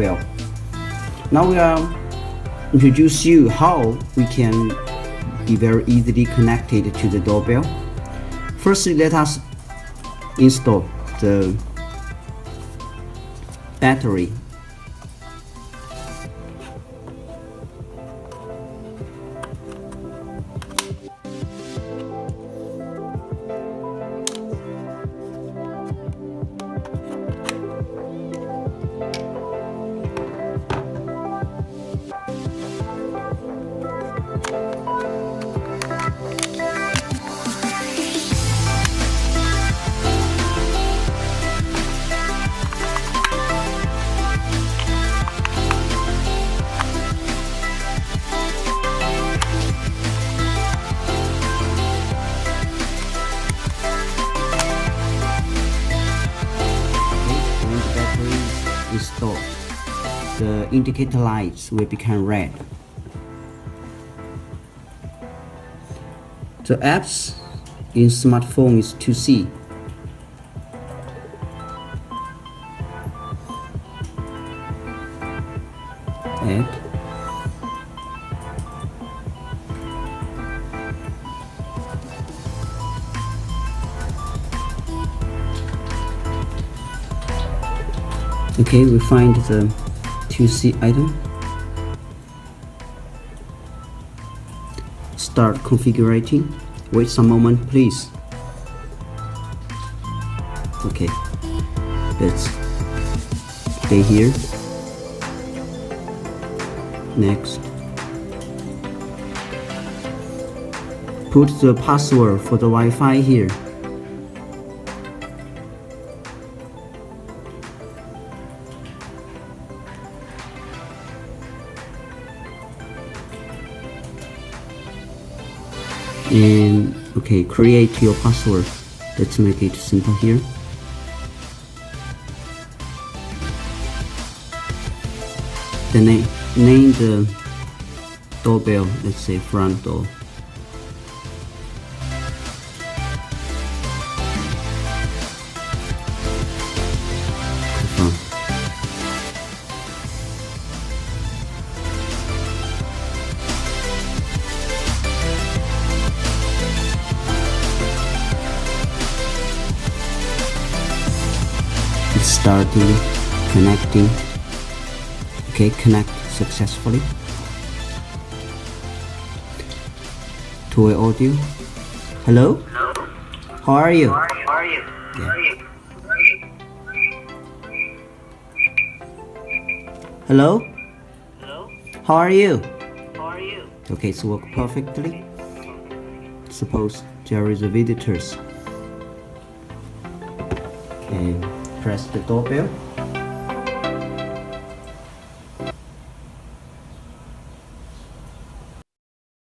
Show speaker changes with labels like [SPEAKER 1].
[SPEAKER 1] doorbell. Now we are introduce you how we can be very easily connected to the doorbell. Firstly, let us install the battery. Installed, the indicator lights will become red. The apps in smartphone is to see. Add. Okay, we find the 2C item. Start configuring. Wait some moment, please. Okay, let's stay here. Next, put the password for the Wi-Fi here. And okay, create your password. Let's make it simple here. Then name the doorbell, let's say front door. Confirm. It's starting, connecting. Okay, connect successfully to an audio. Hello?
[SPEAKER 2] Hello?
[SPEAKER 1] How are you?
[SPEAKER 2] How are you?
[SPEAKER 1] Yeah. Hello?
[SPEAKER 2] Hello?
[SPEAKER 1] How are you?
[SPEAKER 2] How are you?
[SPEAKER 1] Okay, it's work perfectly. Suppose there is a visitors. And press the doorbell.